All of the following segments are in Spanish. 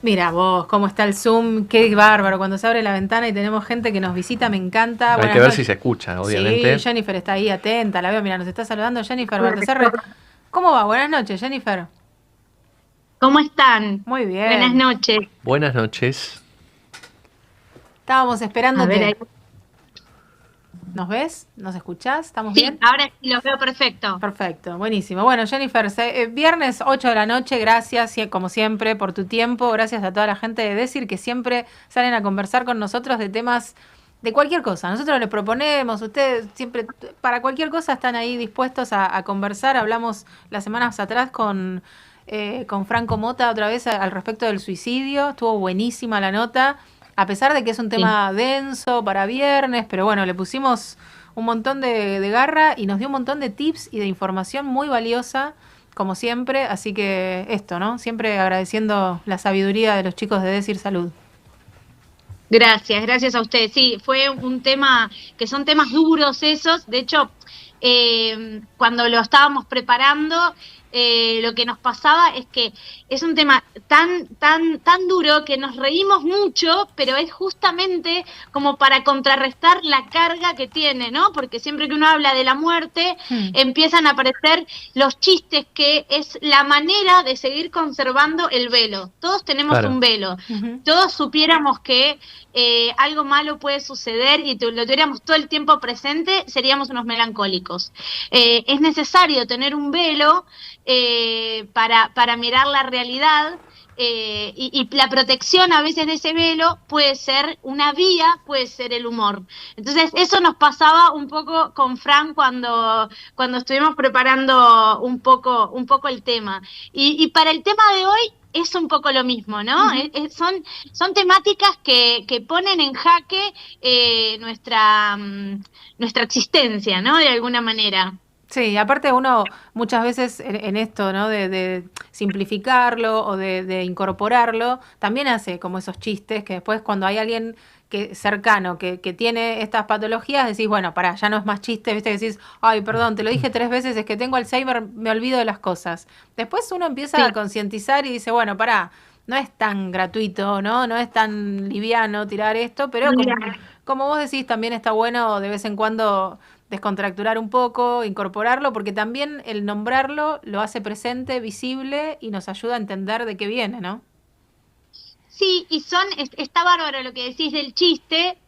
Mira vos, cómo está el Zoom, qué bárbaro. Cuando se abre la ventana y tenemos gente que nos visita, me encanta. Hay Buenas que ver si noches. se escucha, Sí, obviamente. Jennifer está ahí atenta, la veo, mira, nos está saludando Jennifer Baltasar. ¿Cómo va? Buenas noches, Jennifer. ¿Cómo están? Muy Buenas bien. noches. Buenas noches. Estábamos A ver, esperándote. ahí. ¿Nos ves? ¿Nos escuchás? ¿Estamos Sí, bien? ahora sí los veo perfecto. Perfecto, buenísimo. Bueno, Jennifer, viernes 8 de la noche, gracias, como siempre, por tu tiempo. Gracias a toda la gente de Decir que siempre salen a conversar con nosotros de temas de cualquier cosa. Nosotros les proponemos, ustedes siempre, para cualquier cosa, están ahí dispuestos a conversar. Hablamos las semanas atrás con Franco Mota otra vez al respecto del suicidio. Estuvo buenísima la nota, a pesar de que es un Sí. tema denso para viernes, pero bueno, le pusimos un montón de garra y nos dio un montón de tips y de información muy valiosa, como siempre. Así que esto, ¿no? Siempre agradeciendo la sabiduría de los chicos de Decir Salud. Gracias a ustedes. Sí, fue un tema, que son temas duros esos. De hecho, cuando lo estábamos preparando, lo que nos pasaba es que es un tema tan duro que nos reímos mucho, pero es justamente como para contrarrestar la carga que tiene, ¿no? Porque siempre que uno habla de la muerte, Hmm. empiezan a aparecer los chistes, que es la manera de seguir conservando el velo. Todos tenemos Claro. un velo. Ujú. Todos supiéramos que algo malo puede suceder y lo tuviéramos todo el tiempo presente, seríamos unos melancólicos. Es necesario tener un velo para mirar la realidad. Y la protección a veces de ese velo puede ser una vía, puede ser el humor. Entonces eso nos pasaba un poco con Fran cuando estuvimos preparando un poco el tema. Y para el tema de hoy es un poco lo mismo, ¿no? Ujú. Son temáticas que ponen en jaque nuestra existencia, ¿no? De alguna manera. Sí, aparte uno muchas veces en esto, ¿no? De simplificarlo o de incorporarlo, también hace como esos chistes que después cuando hay alguien cercano que tiene estas patologías, decís, bueno, pará, ya no es más chiste, viste, que decís, ay, perdón, te lo dije 3 veces, es que tengo Alzheimer, me olvido de las cosas. Después uno empieza Sí. a concientizar y dice, bueno, pará, no es tan gratuito, ¿no? No es tan liviano tirar esto, pero como vos decís, también está bueno de vez en cuando descontracturar un poco, incorporarlo, porque también el nombrarlo lo hace presente, visible y nos ayuda a entender de qué viene, ¿no? Sí, y está bárbaro lo que decís del chiste,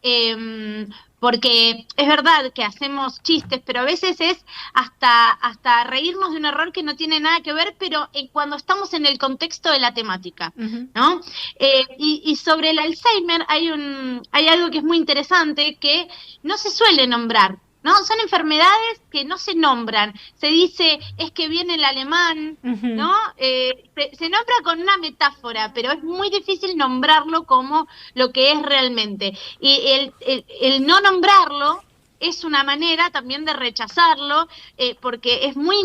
porque es verdad que hacemos chistes, pero a veces es hasta reírnos de un error que no tiene nada que ver, pero cuando estamos en el contexto de la temática, Ujú. ¿no? Y sobre el Alzheimer hay algo que es muy interesante que no se suele nombrar. ¿No? Son enfermedades que no se nombran. Se dice, es que viene el alemán, Ujú. ¿no? Se nombra con una metáfora, pero es muy difícil nombrarlo como lo que es realmente. Y el no nombrarlo es una manera también de rechazarlo, porque es muy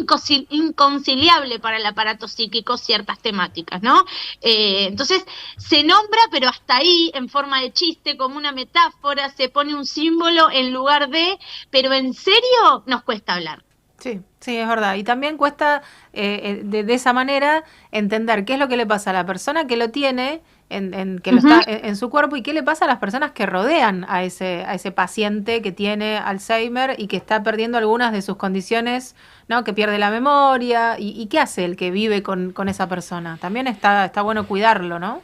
inconciliable para el aparato psíquico ciertas temáticas, ¿no? Entonces, se nombra, pero hasta ahí, en forma de chiste, como una metáfora, se pone un símbolo en lugar de, pero en serio nos cuesta hablar. Sí, sí, es verdad. Y también cuesta de esa manera entender qué es lo que le pasa a la persona que lo tiene, que lo Ujú. está en su cuerpo, y qué le pasa a las personas que rodean a ese paciente que tiene Alzheimer y que está perdiendo algunas de sus condiciones, ¿no? Que pierde la memoria. ¿Y qué hace el que vive con esa persona? También está bueno cuidarlo, ¿no?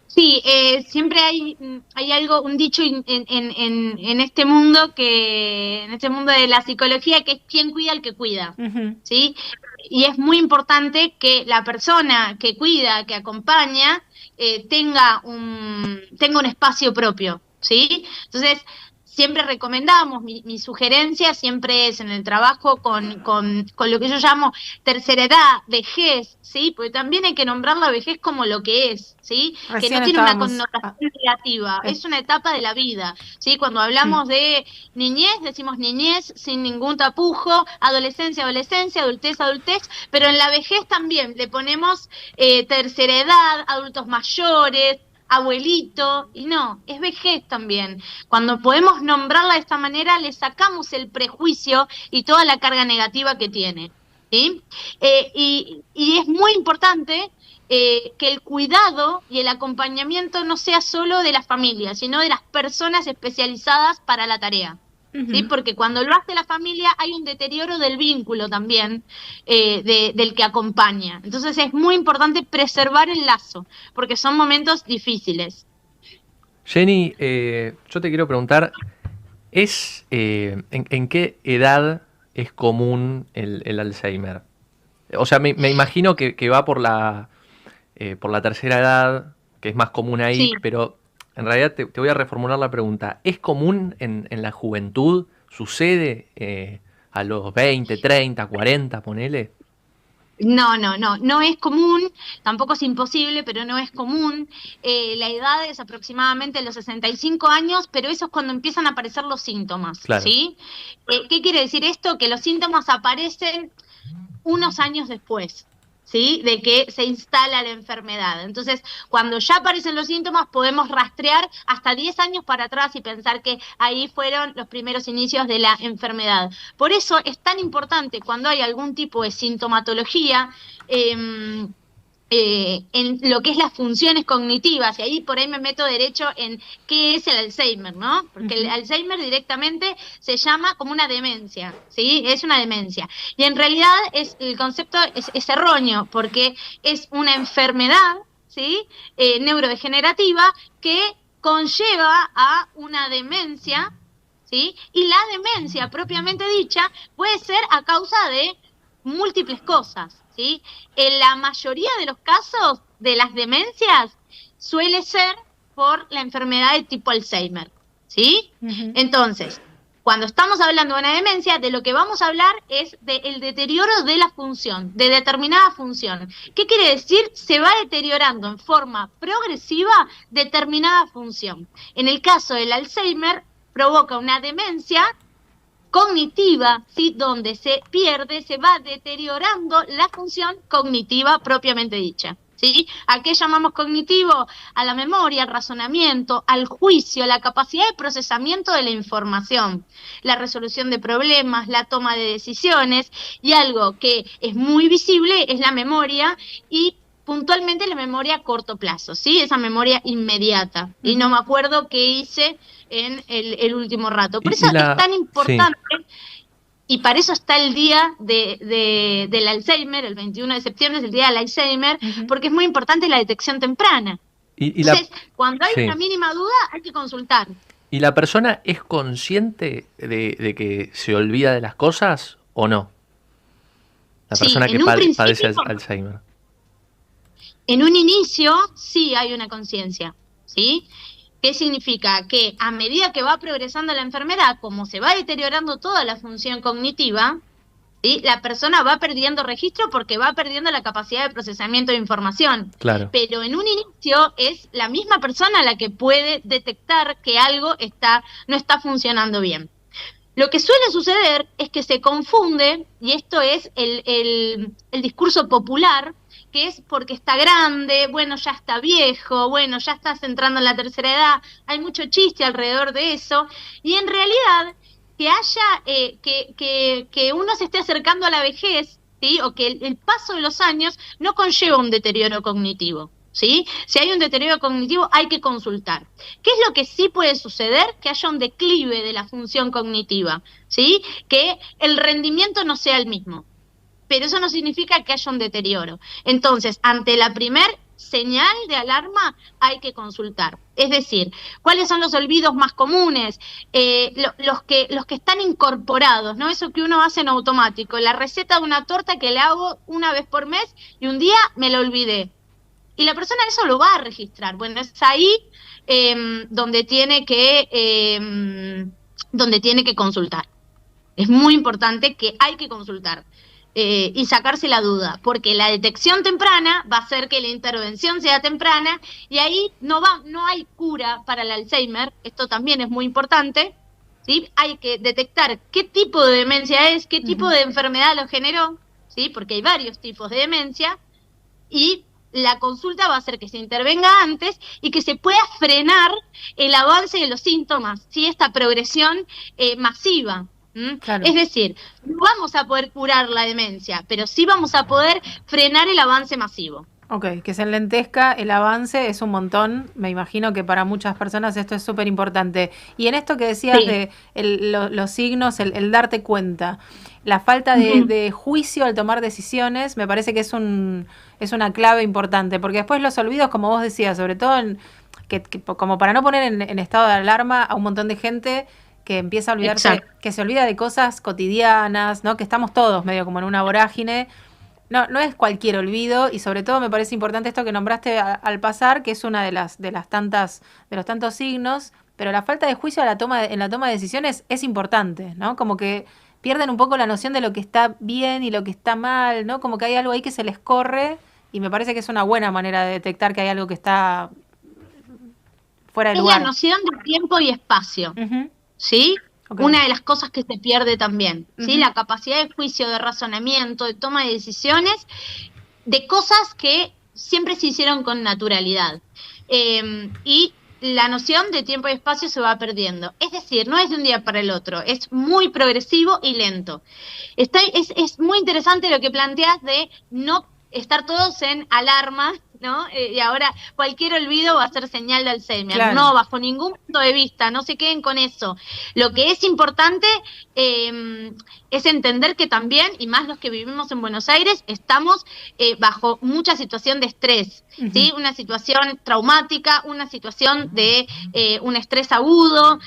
Sí, siempre hay algo, un dicho en este mundo en este mundo de la psicología, que es quien cuida al que cuida, Ujú. ¿sí? Y es muy importante que la persona que cuida, que acompaña, tenga un espacio propio, ¿sí? Entonces, siempre recomendamos, mi sugerencia siempre es en el trabajo con lo que yo llamo tercera edad, vejez, ¿sí? Porque también hay que nombrar la vejez como lo que es, ¿sí? Que no Recién tiene una estábamos. connotación negativa, Es- es una etapa de la vida, ¿sí? Cuando mm. hablamos de niñez, decimos niñez sin ningún tapujo, adolescencia, adultez, pero en la vejez también le ponemos tercera edad, adultos mayores, abuelito, y no, es vejez también. Cuando podemos nombrarla de esta manera, le sacamos el prejuicio y toda la carga negativa que tiene. ¿sí? Y es muy importante que el cuidado y el acompañamiento no sea solo de las familias, sino de las personas especializadas para la tarea. ¿Sí? Porque cuando lo hace la familia hay un deterioro del vínculo también del que acompaña. Entonces es muy importante preservar el lazo, porque son momentos difíciles. Jenny, yo te quiero preguntar, ¿en qué edad es común el Alzheimer? O sea, me imagino que va por la tercera edad, que es más común ahí, Sí. pero en realidad te voy a reformular la pregunta. ¿Es común en la juventud? ¿Sucede a los 20, 30, 40, ponele? No es común, tampoco es imposible, pero no es común. La edad es aproximadamente los 65 años, pero eso es cuando empiezan a aparecer los síntomas, Claro. ¿sí? ¿Qué quiere decir esto? Que los síntomas aparecen unos años después, ¿sí? De que se instala la enfermedad. Entonces, cuando ya aparecen los síntomas, podemos rastrear hasta 10 años para atrás y pensar que ahí fueron los primeros inicios de la enfermedad. Por eso es tan importante cuando hay algún tipo de sintomatología, en lo que es las funciones cognitivas, y ahí por ahí me meto derecho en qué es el Alzheimer, ¿no? Porque el Alzheimer directamente se llama como una demencia, ¿sí? Es una demencia. Y en realidad el concepto es erróneo, porque es una enfermedad, ¿sí? Neurodegenerativa que conlleva a una demencia, ¿sí? Y la demencia propiamente dicha puede ser a causa de múltiples cosas, ¿sí? En la mayoría de los casos de las demencias suele ser por la enfermedad de tipo Alzheimer, ¿sí? Entonces, cuando estamos hablando de una demencia, de lo que vamos a hablar es del deterioro de la función, de determinada función. ¿Qué quiere decir? Se va deteriorando en forma progresiva determinada función. En el caso del Alzheimer, provoca una demencia cognitiva, ¿sí? Donde se pierde, se va deteriorando la función cognitiva propiamente dicha, ¿sí? ¿A qué llamamos cognitivo? A la memoria, al razonamiento, al juicio, la capacidad de procesamiento de la información, la resolución de problemas, la toma de decisiones, y algo que es muy visible es la memoria, y puntualmente la memoria a corto plazo, ¿sí? Esa memoria inmediata. Y no me acuerdo qué hice en el último rato. Por eso es tan importante, sí. Y para eso está el día del Alzheimer, el 21 de septiembre es el día del Alzheimer, porque es muy importante la detección temprana. Entonces, cuando hay una mínima duda, hay que consultar. ¿Y la persona es consciente de que se olvida de las cosas o no? La persona que padece Alzheimer. En un inicio sí hay una conciencia, ¿sí? ¿Qué significa? Que a medida que va progresando la enfermedad, como se va deteriorando toda la función cognitiva, ¿sí? La persona va perdiendo registro porque va perdiendo la capacidad de procesamiento de información. Claro. Pero en un inicio es la misma persona la que puede detectar que algo no está funcionando bien. Lo que suele suceder es que se confunde, y esto es el discurso popular, que es porque está grande, bueno, ya está viejo, bueno, ya estás entrando en la tercera edad, hay mucho chiste alrededor de eso, y en realidad que haya, que uno se esté acercando a la vejez, ¿sí? O que el paso de los años no conlleva un deterioro cognitivo, ¿sí? Si hay un deterioro cognitivo hay que consultar. ¿Qué es lo que sí puede suceder? Que haya un declive de la función cognitiva, ¿sí? Que el rendimiento no sea el mismo. Pero eso no significa que haya un deterioro. Entonces, ante la primer señal de alarma hay que consultar. Es decir, ¿cuáles son los olvidos más comunes? Los que están incorporados, ¿no? Eso que uno hace en automático. La receta de una torta que le hago una vez por mes y un día me la olvidé. Y la persona eso lo va a registrar. Bueno, es ahí donde tiene que consultar. Es muy importante que hay que consultar. Y sacarse la duda, porque la detección temprana va a hacer que la intervención sea temprana y ahí no hay cura para el Alzheimer, esto también es muy importante, ¿sí? Hay que detectar qué tipo de demencia es, qué tipo de enfermedad lo generó, ¿sí? Porque hay varios tipos de demencia, y la consulta va a hacer que se intervenga antes y que se pueda frenar el avance de los síntomas, ¿sí? Esta progresión masiva. Claro. Es decir, no vamos a poder curar la demencia, pero sí vamos a poder frenar el avance masivo. Ok, que se enlentezca el avance es un montón. Me imagino que para muchas personas esto es súper importante. Y en esto que decías Sí. de los signos, el darte cuenta, la falta de juicio al tomar decisiones, me parece que es una clave importante. Porque después los olvidos, como vos decías, sobre todo como para no poner en estado de alarma a un montón de gente que empieza a olvidarse, Exacto. que se olvida de cosas cotidianas, ¿no? Que estamos todos medio como en una vorágine. No es cualquier olvido, y sobre todo me parece importante esto que nombraste al pasar, que es una de los tantos signos, pero la falta de juicio en la toma de decisiones es importante, ¿no? Como que pierden un poco la noción de lo que está bien y lo que está mal, ¿no? Como que hay algo ahí que se les corre, y me parece que es una buena manera de detectar que hay algo que está fuera de Es la lugar. noción de tiempo y espacio, Ujú, ¿sí? ok. Una de las cosas que se pierde también, ¿sí? Ujú, La capacidad de juicio, de razonamiento, de toma de decisiones, de cosas que siempre se hicieron con naturalidad. Y la noción de tiempo y espacio se va perdiendo. Es decir, no es de un día para el otro, es muy progresivo y lento. Es muy interesante lo que planteas de no estar todos en alarma, ¿no? Y ahora cualquier olvido va a ser señal de Alzheimer. claro. No, bajo ningún punto de vista, no se queden con eso. Lo que es importante es entender que también, y más los que vivimos en Buenos Aires, estamos bajo mucha situación de estrés, ¿sí? Ujú, Una situación traumática, una situación de un estrés agudo,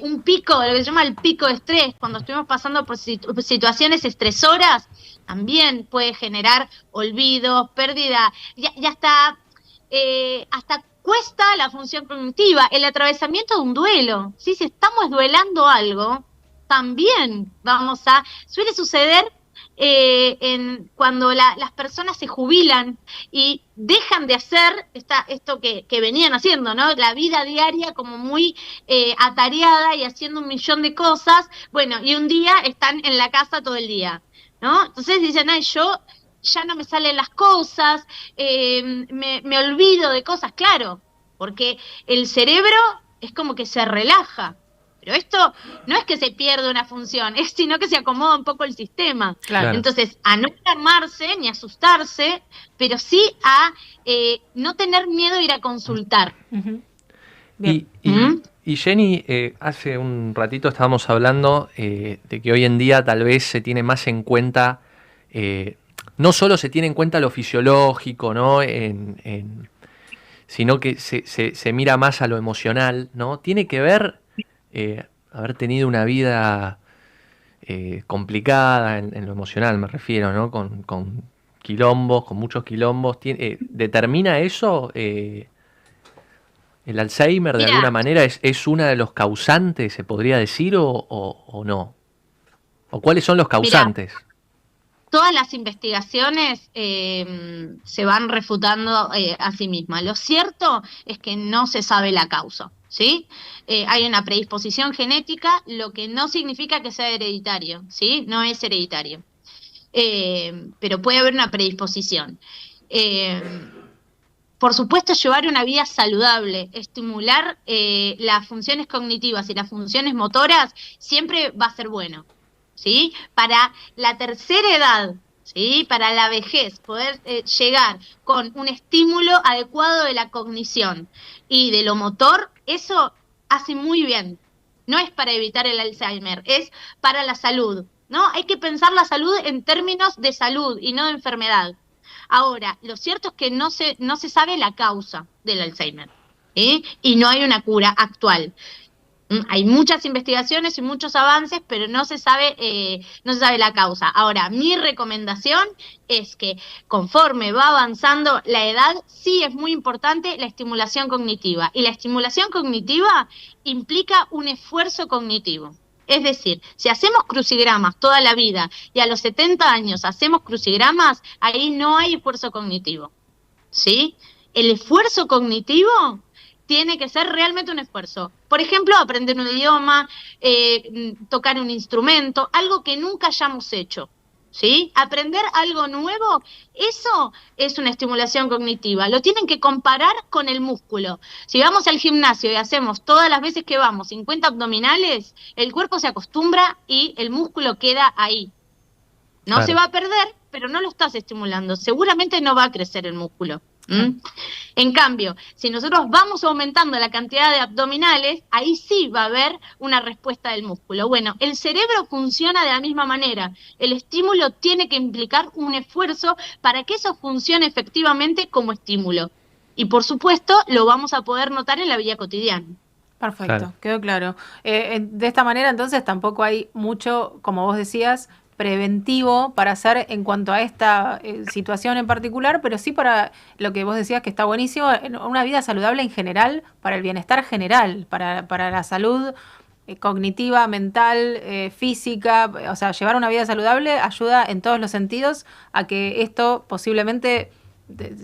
un pico, lo que se llama el pico de estrés, cuando estuvimos pasando por situaciones estresoras, también puede generar olvidos, pérdida, ya está, hasta cuesta la función cognitiva, el atravesamiento de un duelo, ¿sí? Si estamos duelando algo, también suele suceder cuando las personas se jubilan y dejan de hacer esto que venían haciendo, ¿no? La vida diaria como muy atareada y haciendo un millón de cosas, bueno, y un día están en la casa todo el día, ¿no? Entonces dicen, ay, yo ya no me salen las cosas, me olvido de cosas, claro, porque el cerebro es como que se relaja. Pero esto no es que se pierda una función, es sino que se acomoda un poco el sistema. claro. Claro. Entonces, a no alarmarse ni asustarse, pero sí a no tener miedo de ir a consultar. Ujú. Bien. Y Jenny, hace un ratito estábamos hablando de que hoy en día tal vez se tiene más en cuenta, no solo se tiene en cuenta lo fisiológico, ¿no? Sino que se mira más a lo emocional, ¿no? Tiene que ver haber tenido una vida complicada en lo emocional, me refiero, ¿no? Con quilombos, con muchos quilombos. ¿Determina eso? ¿El Alzheimer de alguna Mira, manera es una de los causantes, se podría decir, o no? ¿O cuáles son los mira, causantes? todas las investigaciones se van refutando a sí mismas. Lo cierto es que no se sabe la causa, ¿sí? Hay una predisposición genética, lo que no significa que sea hereditario, ¿sí? No es hereditario. Pero puede haber una predisposición. Por supuesto, llevar una vida saludable, estimular las funciones cognitivas y las funciones motoras siempre va a ser bueno, ¿sí? Para la tercera edad, ¿sí? Para la vejez, poder llegar con un estímulo adecuado de la cognición y de lo motor, eso hace muy bien. No es para evitar el Alzheimer, es para la salud, ¿no? Hay que pensar la salud en términos de salud y no de enfermedad. Ahora, lo cierto es que no se sabe la causa del Alzheimer, ¿sí? Y no hay una cura actual. Hay muchas investigaciones y muchos avances, pero no se sabe la causa. Ahora, mi recomendación es que conforme va avanzando la edad, sí es muy importante la estimulación cognitiva. Y la estimulación cognitiva implica un esfuerzo cognitivo. Es decir, si hacemos crucigramas toda la vida y a los 70 años hacemos crucigramas, ahí no hay esfuerzo cognitivo, ¿sí? El esfuerzo cognitivo tiene que ser realmente un esfuerzo. Por ejemplo, aprender un idioma, tocar un instrumento, algo que nunca hayamos hecho, ¿sí? Aprender algo nuevo, eso es una estimulación cognitiva. Lo tienen que comparar con el músculo. Si vamos al gimnasio y hacemos todas las veces que vamos 50 abdominales, el cuerpo se acostumbra y el músculo queda ahí. No se Claro. va a perder, pero no lo estás estimulando. Seguramente no va a crecer el músculo. En cambio, si nosotros vamos aumentando la cantidad de abdominales, ahí sí va a haber una respuesta del músculo. Bueno, el cerebro funciona de la misma manera. El estímulo tiene que implicar un esfuerzo para que eso funcione efectivamente como estímulo. Y por supuesto, lo vamos a poder notar en la vida cotidiana. Perfecto, Claro. quedó claro. De esta manera, entonces, tampoco hay mucho, como vos decías, preventivo para hacer en cuanto a esta situación en particular, pero sí para lo que vos decías que está buenísimo, una vida saludable en general, para el bienestar general, para la salud cognitiva, mental, física, o sea, llevar una vida saludable ayuda en todos los sentidos a que esto posiblemente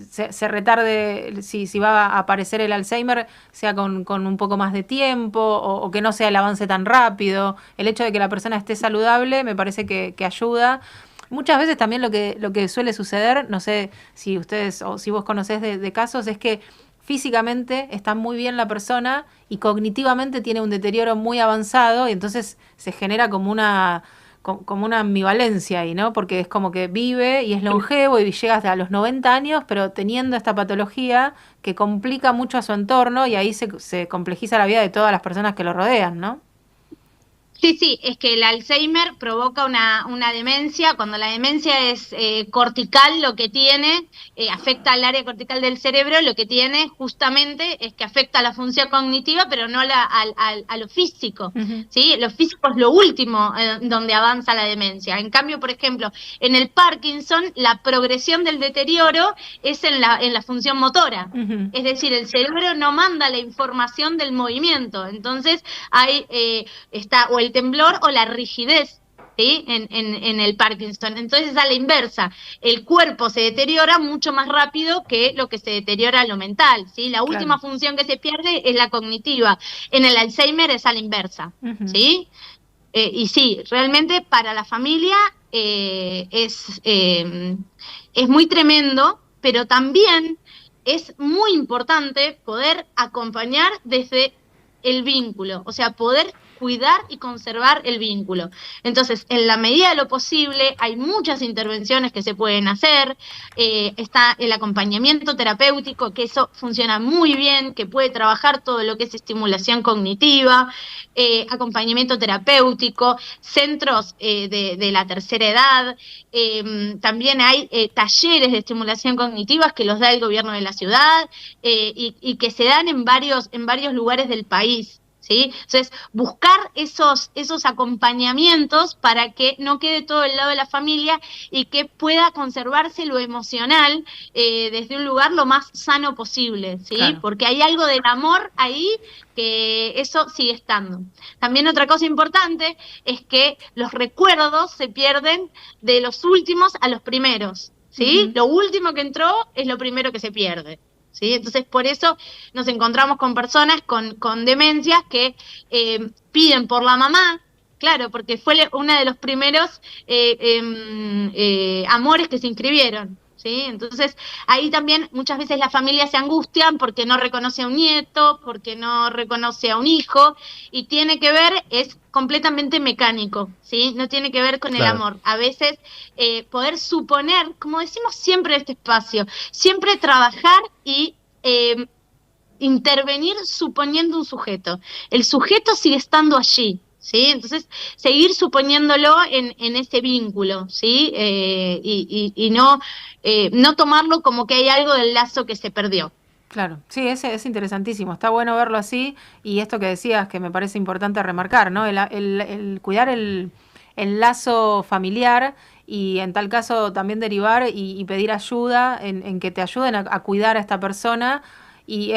se retarde, si va a aparecer el Alzheimer, sea con un poco más de tiempo o que no sea el avance tan rápido. El hecho de que la persona esté saludable me parece que ayuda. Muchas veces también lo que suele suceder, no sé si ustedes o si vos conocés de casos, es que físicamente está muy bien la persona y cognitivamente tiene un deterioro muy avanzado y entonces se genera como una ambivalencia ahí, ¿no? Porque es como que vive y es longevo y llega hasta los 90 años, pero teniendo esta patología que complica mucho a su entorno y ahí se complejiza la vida de todas las personas que lo rodean, ¿no? Sí, sí, es que el Alzheimer provoca una demencia. Cuando la demencia es cortical, lo que tiene, afecta al área cortical del cerebro, lo que tiene justamente es que afecta a la función cognitiva, pero no a lo físico, Ujú. ¿sí? Lo físico es lo último donde avanza la demencia. En cambio, por ejemplo, en el Parkinson, la progresión del deterioro es en la función motora. Ujú. Es decir, el cerebro no manda la información del movimiento. Entonces, hay está o el temblor o la rigidez, ¿sí? En el Parkinson. Entonces, a la inversa, el cuerpo se deteriora mucho más rápido que lo que se deteriora lo mental, ¿sí? La Claro. última función que se pierde es la cognitiva. En el Alzheimer es a la inversa, Ujú. ¿sí? Y sí, realmente para la familia es muy tremendo, pero también es muy importante poder acompañar desde el vínculo, o sea, poder cuidar y conservar el vínculo. Entonces, en la medida de lo posible, hay muchas intervenciones que se pueden hacer, está el acompañamiento terapéutico, que eso funciona muy bien, que puede trabajar todo lo que es estimulación cognitiva, acompañamiento terapéutico, centros de la tercera edad, también hay talleres de estimulación cognitiva que los da el gobierno de la ciudad y que se dan en varios lugares del país. ¿Sí? Entonces, buscar esos acompañamientos para que no quede todo el lado de la familia y que pueda conservarse lo emocional desde un lugar lo más sano posible, ¿sí? Claro. Porque hay algo del amor ahí que eso sigue estando. También otra cosa importante es que los recuerdos se pierden de los últimos a los primeros, ¿sí? Ujú. Lo último que entró es lo primero que se pierde. ¿Sí? Entonces, por eso nos encontramos con personas con demencias que piden por la mamá, claro, porque fue uno de los primeros amores que se inscribieron. ¿Sí? Entonces, ahí también muchas veces las familias se angustian porque no reconoce a un nieto, porque no reconoce a un hijo, y tiene que ver, es completamente mecánico, ¿sí? No tiene que ver con el Claro. amor. A veces poder suponer, como decimos siempre en este espacio, siempre trabajar y intervenir suponiendo un sujeto. El sujeto sigue estando allí, ¿sí? Entonces, seguir suponiéndolo en ese vínculo, ¿sí? Y no tomarlo como que hay algo del lazo que se perdió. Claro, sí, es interesantísimo, está bueno verlo así y esto que decías que me parece importante remarcar, ¿no? El cuidar el lazo familiar y en tal caso también derivar y pedir ayuda en que te ayuden a cuidar a esta persona y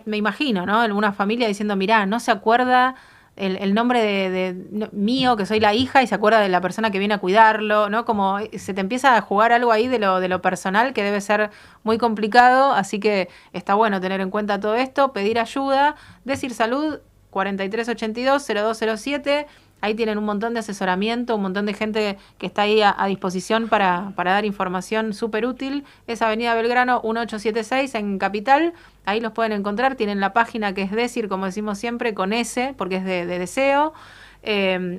me imagino, ¿no? Alguna familia diciendo, mirá, no se acuerda el nombre mío, que soy la hija, y se acuerda de la persona que viene a cuidarlo, ¿no? Como se te empieza a jugar algo ahí de lo personal que debe ser muy complicado, así que está bueno tener en cuenta todo esto, pedir ayuda, decir salud 4382-0207, Ahí tienen un montón de asesoramiento, un montón de gente que está ahí a disposición para dar información súper útil. Es Avenida Belgrano 1876 en Capital. Ahí los pueden encontrar. Tienen la página que es Decir, como decimos siempre, con S, porque es de deseo.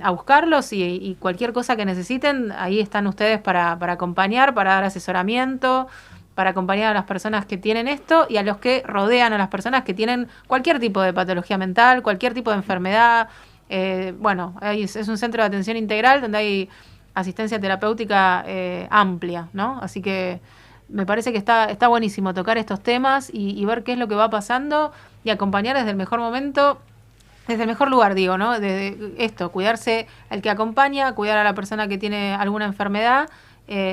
A buscarlos y cualquier cosa que necesiten, ahí están ustedes para acompañar, para dar asesoramiento, para acompañar a las personas que tienen esto y a los que rodean a las personas que tienen cualquier tipo de patología mental, cualquier tipo de enfermedad. Bueno, es un centro de atención integral donde hay asistencia terapéutica amplia, ¿no? Así que me parece que está buenísimo tocar estos temas y ver qué es lo que va pasando y acompañar desde el mejor momento, desde el mejor lugar, digo, ¿no? Desde esto, cuidarse al que acompaña, cuidar a la persona que tiene alguna enfermedad,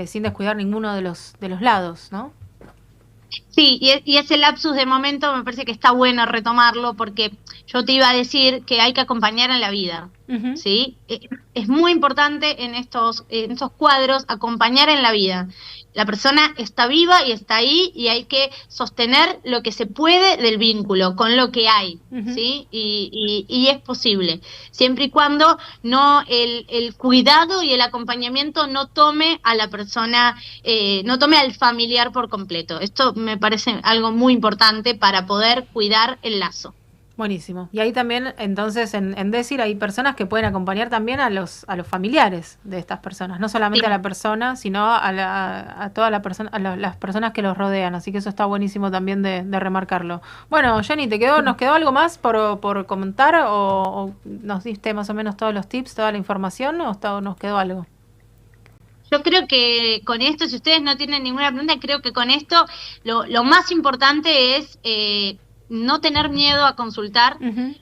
sin descuidar ninguno de los lados, ¿no? Sí, y ese lapsus de momento me parece que está bueno retomarlo porque yo te iba a decir que hay que acompañar en la vida, Uh-huh. ¿sí? Es muy importante en estos cuadros acompañar en la vida. La persona está viva y está ahí y hay que sostener lo que se puede del vínculo con lo que hay, Uh-huh. ¿sí? Y es posible, siempre y cuando no el cuidado y el acompañamiento no tome a la persona, no tome al familiar por completo. Esto me parece algo muy importante para poder cuidar el lazo. Buenísimo. Y ahí también, entonces, en Decir hay personas que pueden acompañar también a los familiares de estas personas, no solamente Sí. a la persona, sino a toda la persona, las personas que los rodean. Así que eso está buenísimo también de remarcarlo. Bueno, Jenny, ¿nos quedó algo más por comentar o nos diste más o menos todos los tips, toda la información o nos quedó algo? Yo creo que con esto, si ustedes no tienen ninguna pregunta, creo que con esto lo más importante es no tener miedo a consultar. Uh-huh.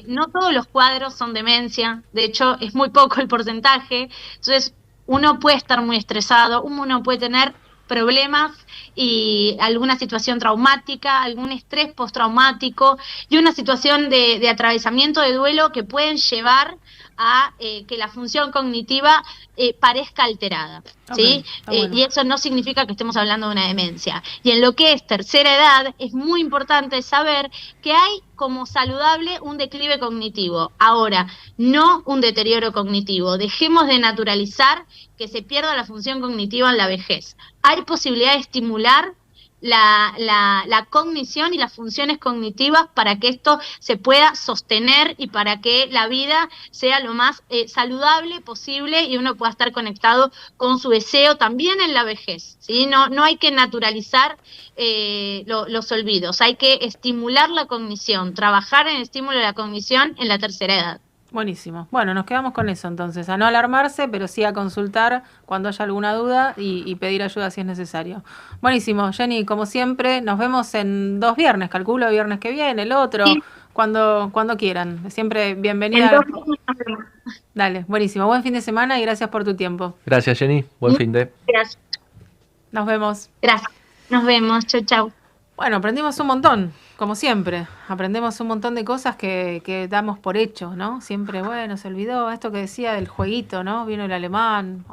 No todos los cuadros son demencia, de hecho es muy poco el porcentaje, entonces uno puede estar muy estresado, uno puede tener problemas y alguna situación traumática, algún estrés postraumático y una situación de atravesamiento de duelo que pueden llevar a que la función cognitiva parezca alterada, ¿sí? Okay, bueno. Y eso no significa que estemos hablando de una demencia. Y en lo que es tercera edad, es muy importante saber que hay como saludable un declive cognitivo. Ahora, no un deterioro cognitivo. Dejemos de naturalizar que se pierda la función cognitiva en la vejez. Hay posibilidad de estimular la cognición y las funciones cognitivas para que esto se pueda sostener y para que la vida sea lo más saludable posible y uno pueda estar conectado con su deseo también en la vejez, ¿sí? No hay que naturalizar los olvidos, hay que estimular la cognición, trabajar en el estímulo de la cognición en la tercera edad. Buenísimo. Bueno, nos quedamos con eso entonces, a no alarmarse, pero sí a consultar cuando haya alguna duda y pedir ayuda si es necesario. Buenísimo, Jenny, como siempre, nos vemos en 2 viernes, calculo viernes que viene, el otro, Sí. cuando quieran. Siempre bienvenida. Dale, buenísimo. Buen fin de semana y gracias por tu tiempo. Gracias, Jenny. Buen fin de. Gracias. Nos vemos. Gracias. Nos vemos. Chau, chau. Bueno, aprendimos un montón, como siempre. Aprendemos un montón de cosas que damos por hecho, ¿no? Siempre, bueno, se olvidó esto que decía del jueguito, ¿no? Vino el alemán,